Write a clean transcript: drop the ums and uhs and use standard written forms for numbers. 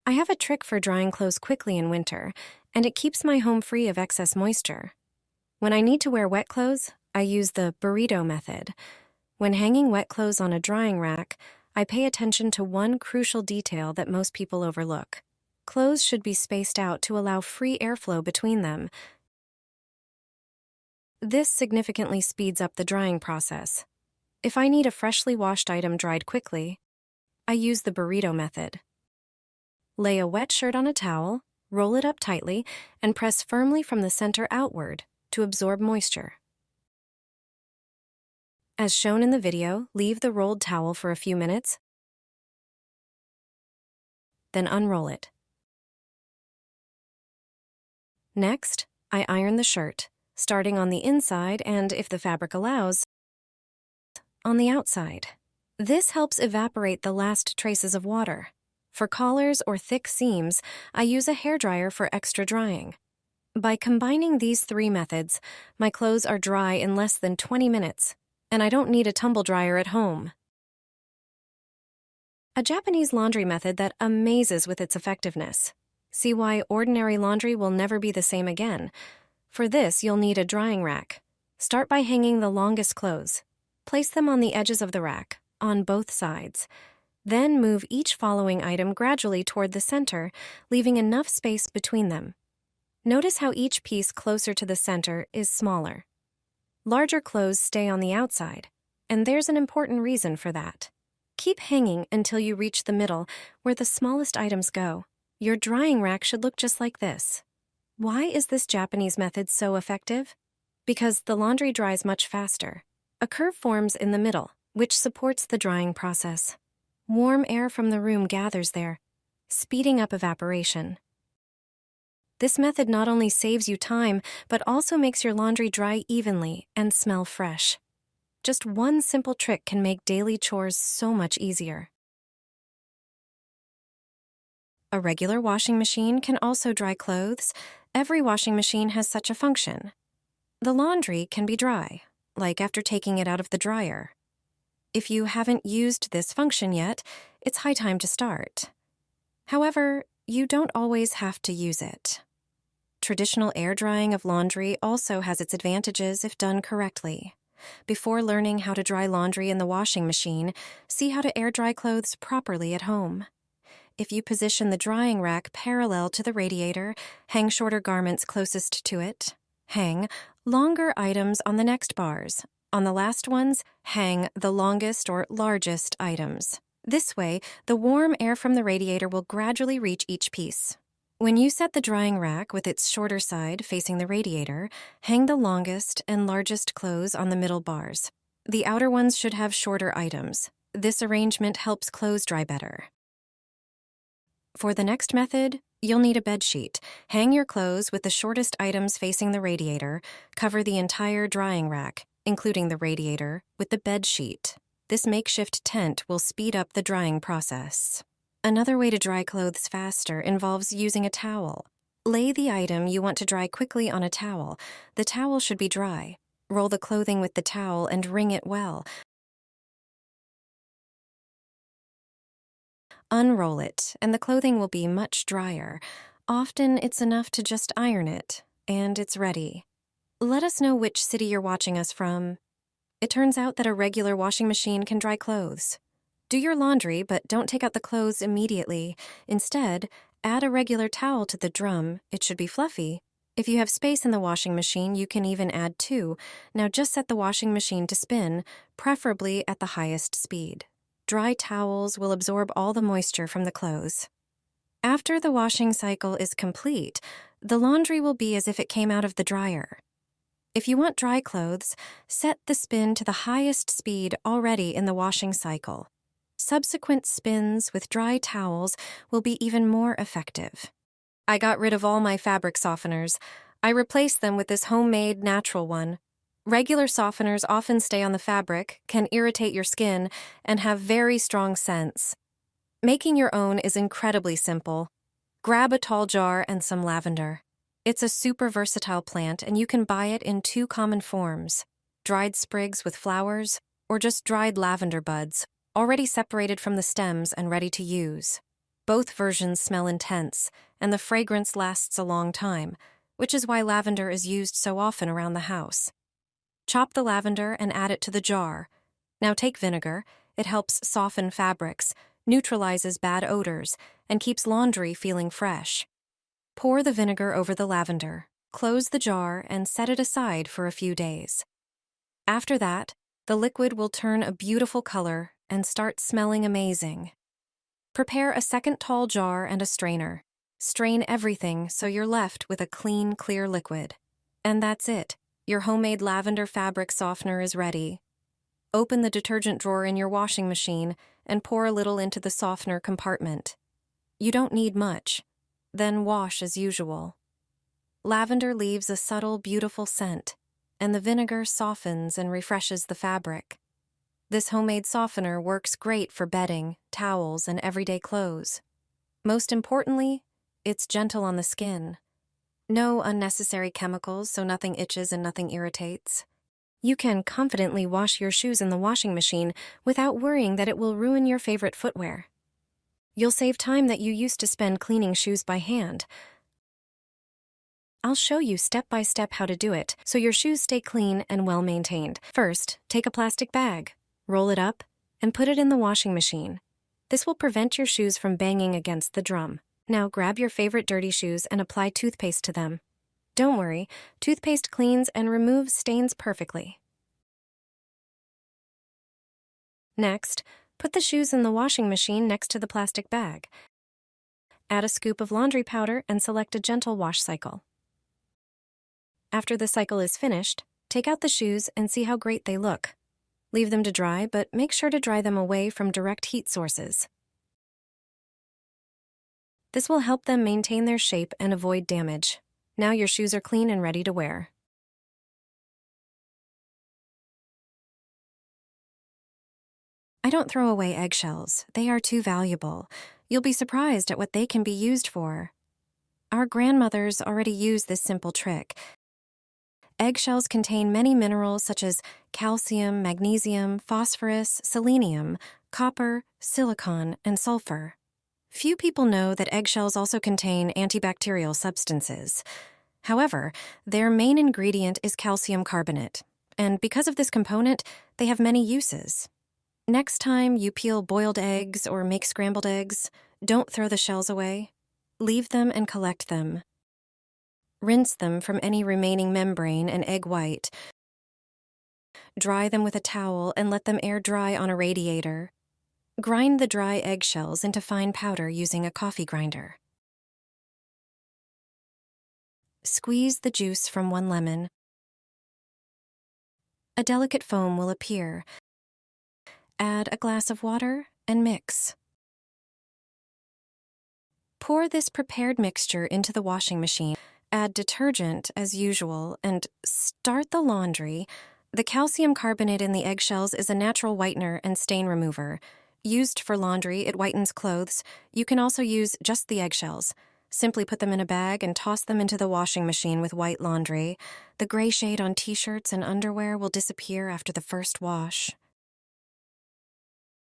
I have a trick for drying clothes quickly in winter, and it keeps my home free of excess moisture. When I need to wear wet clothes, I use the burrito method. When hanging wet clothes on a drying rack, I pay attention to one crucial detail that most people overlook. Clothes should be spaced out to allow free airflow between them. This significantly speeds up the drying process. If I need a freshly washed item dried quickly, I use the burrito method. Lay a wet shirt on a towel, roll it up tightly, and press firmly from the center outward to absorb moisture. As shown in the video, leave the rolled towel for a few minutes, then unroll it. Next, I iron the shirt, starting on the inside and, if the fabric allows, on the outside. This helps evaporate the last traces of water. For collars or thick seams, I use a hairdryer for extra drying. By combining these three methods, my clothes are dry in less than 20 minutes, and I don't need a tumble dryer at home. A Japanese laundry method that amazes with its effectiveness. See why ordinary laundry will never be the same again. For this, you'll need a drying rack. Start by hanging the longest clothes. Place them on the edges of the rack, on both sides. Then move each following item gradually toward the center, leaving enough space between them. Notice how each piece closer to the center is smaller. Larger clothes stay on the outside, and there's an important reason for that. Keep hanging until you reach the middle, where the smallest items go. Your drying rack should look just like this. Why is this Japanese method so effective? Because the laundry dries much faster. A curve forms in the middle, which supports the drying process. Warm air from the room gathers there, speeding up evaporation. This method not only saves you time, but also makes your laundry dry evenly and smell fresh. Just one simple trick can make daily chores so much easier. A regular washing machine can also dry clothes. Every washing machine has such a function. The laundry can be dry, like after taking it out of the dryer. If you haven't used this function yet, it's high time to start. However, you don't always have to use it. Traditional air drying of laundry also has its advantages if done correctly. Before learning how to dry laundry in the washing machine, see how to air dry clothes properly at home. If you position the drying rack parallel to the radiator, hang shorter garments closest to it. Hang longer items on the next bars. On the last ones, hang the longest or largest items. This way, the warm air from the radiator will gradually reach each piece. When you set the drying rack with its shorter side facing the radiator, hang the longest and largest clothes on the middle bars. The outer ones should have shorter items. This arrangement helps clothes dry better. For the next method, you'll need a bed sheet. Hang your clothes with the shortest items facing the radiator. Cover the entire drying rack, including the radiator, with the bed sheet. This makeshift tent will speed up the drying process. Another way to dry clothes faster involves using a towel. Lay the item you want to dry quickly on a towel. The towel should be dry. Roll the clothing with the towel and wring it well. Unroll it, and the clothing will be much drier. Often it's enough to just iron it, and it's ready. Let us know which city you're watching us from. It turns out that a regular washing machine can dry clothes. Do your laundry, but don't take out the clothes immediately. Instead, add a regular towel to the drum. It should be fluffy. If you have space in the washing machine, you can even add two. Now just set the washing machine to spin, preferably at the highest speed. Dry towels will absorb all the moisture from the clothes. After the washing cycle is complete, the laundry will be as if it came out of the dryer. If you want dry clothes, set the spin to the highest speed already in the washing cycle. Subsequent spins with dry towels will be even more effective. I got rid of all my fabric softeners. I replaced them with this homemade natural one. Regular softeners often stay on the fabric, can irritate your skin, and have very strong scents. Making your own is incredibly simple. Grab a tall jar and some lavender. It's a super versatile plant, and you can buy it in two common forms: dried sprigs with flowers, or just dried lavender buds, already separated from the stems and ready to use. Both versions smell intense, and the fragrance lasts a long time, which is why lavender is used so often around the house. Chop the lavender and add it to the jar. Now take vinegar. It helps soften fabrics, neutralizes bad odors, and keeps laundry feeling fresh. Pour the vinegar over the lavender, close the jar, and set it aside for a few days. After that, the liquid will turn a beautiful color and start smelling amazing. Prepare a second tall jar and a strainer. Strain everything so you're left with a clean, clear liquid. And that's it. Your homemade lavender fabric softener is ready. Open the detergent drawer in your washing machine and pour a little into the softener compartment. You don't need much. Then wash as usual. Lavender leaves a subtle, beautiful scent, and the vinegar softens and refreshes the fabric. This homemade softener works great for bedding, towels, and everyday clothes. Most importantly, it's gentle on the skin. No unnecessary chemicals, so nothing itches and nothing irritates. You can confidently wash your shoes in the washing machine without worrying that it will ruin your favorite footwear. You'll save time that you used to spend cleaning shoes by hand. I'll show you step by step how to do it so your shoes stay clean and well maintained. First, take a plastic bag, roll it up, and put it in the washing machine. This will prevent your shoes from banging against the drum. Now grab your favorite dirty shoes and apply toothpaste to them. Don't worry, toothpaste cleans and removes stains perfectly. Next, put the shoes in the washing machine next to the plastic bag. Add a scoop of laundry powder and select a gentle wash cycle. After the cycle is finished, take out the shoes and see how great they look. Leave them to dry, but make sure to dry them away from direct heat sources. This will help them maintain their shape and avoid damage. Now your shoes are clean and ready to wear. I don't throw away eggshells. They are too valuable. You'll be surprised at what they can be used for. Our grandmothers already used this simple trick. Eggshells contain many minerals such as calcium, magnesium, phosphorus, selenium, copper, silicon, and sulfur. Few people know that eggshells also contain antibacterial substances. However, their main ingredient is calcium carbonate, and because of this component, they have many uses. Next time you peel boiled eggs or make scrambled eggs, don't throw the shells away. Leave them and collect them. Rinse them from any remaining membrane and egg white. Dry them with a towel and let them air dry on a radiator. Grind the dry eggshells into fine powder using a coffee grinder. Squeeze the juice from one lemon. A delicate foam will appear. Add a glass of water and mix. Pour this prepared mixture into the washing machine. Add detergent as usual and start the laundry. The calcium carbonate in the eggshells is a natural whitener and stain remover. Used for laundry, it whitens clothes. You can also use just the eggshells. Simply put them in a bag and toss them into the washing machine with white laundry. The gray shade on t-shirts and underwear will disappear after the first wash.